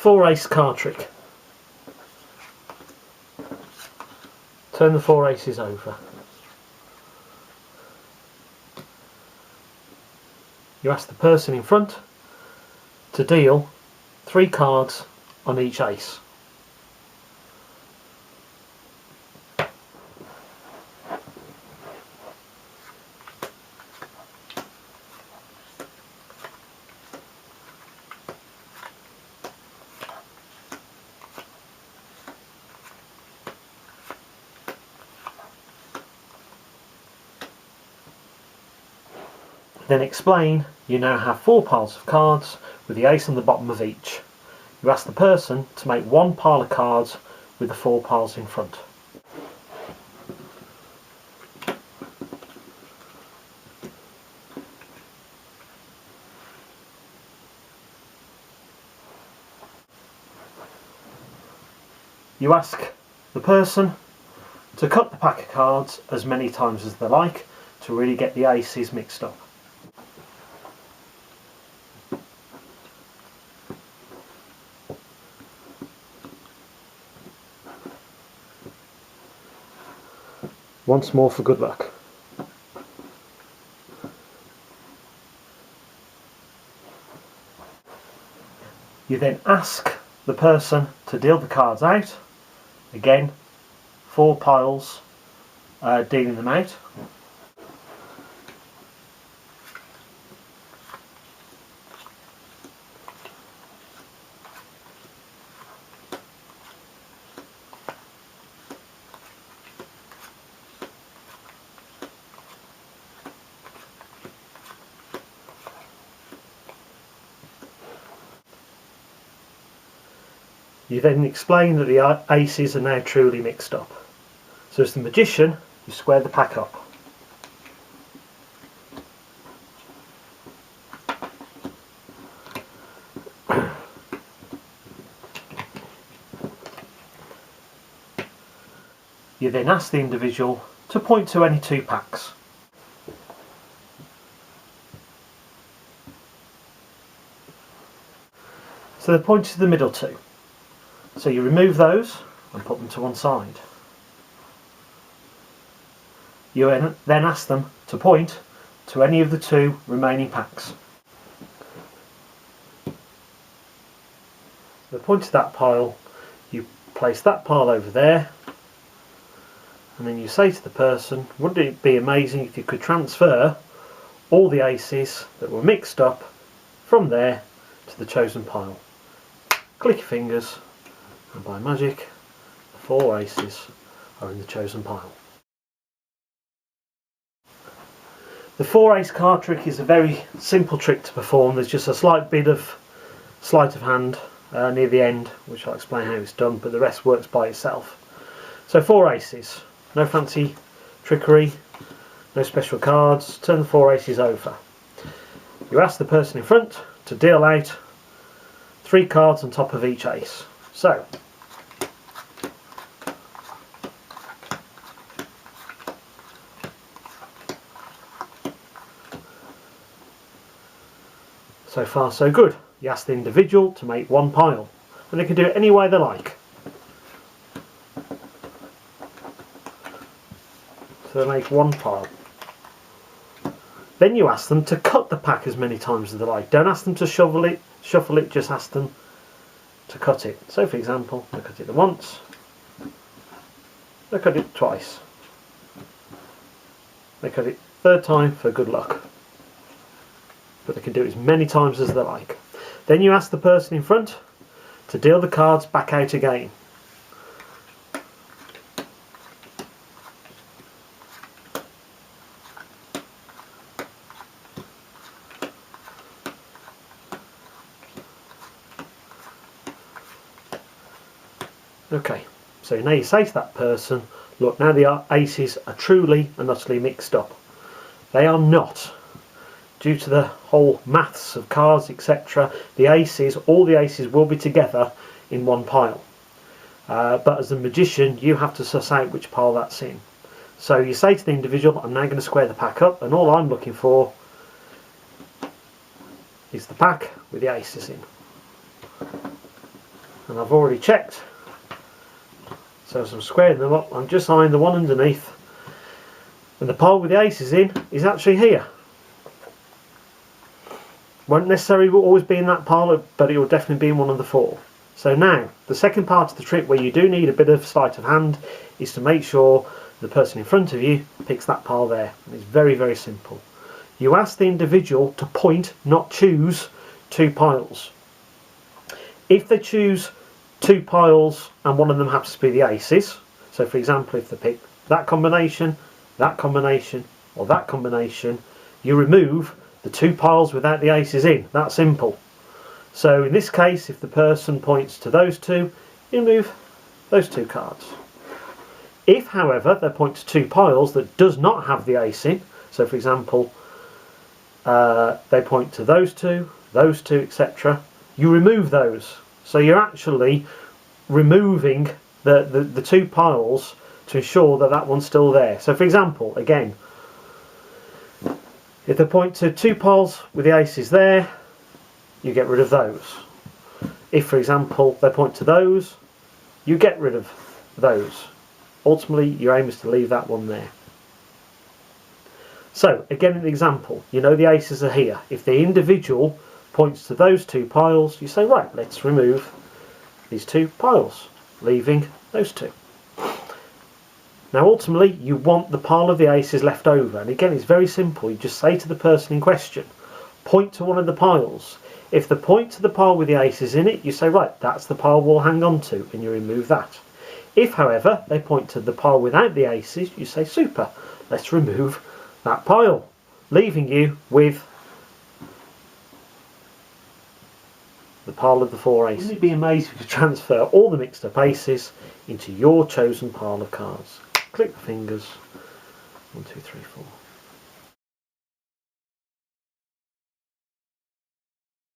4 ace card trick. Turn the 4 aces over. You ask the person in front to deal 3 cards on each ace. Then explain you now have 4 piles of cards with the ace on the bottom of each. You ask the person to make 1 pile of cards with the 4 piles in front. You ask the person to cut the pack of cards as many times as they like to really get the aces mixed up. Once more for good luck. You then ask the person to deal the cards out. Again, 4 piles, dealing them out. You then explain that the aces are now truly mixed up. So as the magician, you square the pack up. You then ask the individual to point to any 2 packs. So they point to the middle 2. So you remove those and put them to one side. You then ask them to point to any of the 2 remaining packs. They point to that pile, you place that pile over there, and then you say to the person, wouldn't it be amazing if you could transfer all the aces that were mixed up from there to the chosen pile. Click your fingers, and by magic, the 4 aces are in the chosen pile. The 4 ace card trick is a very simple trick to perform. There's just a slight bit of sleight of hand near the end, which I'll explain how it's done, but the rest works by itself. So 4 aces, no fancy trickery, no special cards. Turn the 4 aces over. You ask the person in front to deal out 3 cards on top of each ace. So far so good. You ask the individual to make 1 pile, and they can do it any way they like. So they make 1 pile. Then you ask them to cut the pack as many times as they like. Don't ask them to shuffle it, just ask them to cut it. So for example, they cut it once, they cut it twice, they cut it 3rd time for good luck. But they can do it as many times as they like. Then you ask the person in front to deal the cards back out again. Okay, so now you say to that person, look, now the aces are truly and utterly mixed up. They are not. Due to the whole maths of cards, etc., the aces, all the aces will be together in 1 pile. But as a magician, you have to suss out which pile that's in. So you say to the individual, I'm now going to square the pack up, and all I'm looking for is the pack with the aces in. and I've already checked. So as I'm squaring them up, I'm just eyeing the one underneath, and the pile with the aces in is actually here. Won't necessarily always be in that pile, but it will definitely be in one of the four. So now, the second part of the trick where you do need a bit of sleight of hand is to make sure the person in front of you picks that pile there. And it's very, very simple. You ask the individual to point, not choose, two piles. If they choose two piles and one of them happens to be the aces, so for example if they pick that combination, or that combination, you remove the two piles without the aces in. That's simple. So in this case, if the person points to those two, you remove those two cards. If however they point to two piles that does not have the ace in, so for example they point to those two, etc., you remove those. So you're actually removing the two piles to ensure that that one's still there. So for example, again, if they point to two piles with the aces there, you get rid of those. If for example they point to those, you get rid of those. Ultimately your aim is to leave that one there. So again, an example, you know the aces are here. If the individual points to those two piles, you say, right, let's remove these two piles, leaving those two. Now ultimately you want the pile of the aces left over, and again it's very simple. You just say to the person in question, point to one of the piles. If they point to the pile with the aces in it, you say, right, that's the pile we'll hang on to, and you remove that. If however they point to the pile without the aces, you say, super, let's remove that pile, leaving you with the pile of the four aces. Wouldn't it be amazing if you transfer all the mixed up aces into your chosen pile of cards? Click the fingers. 1, 2, 3, 4.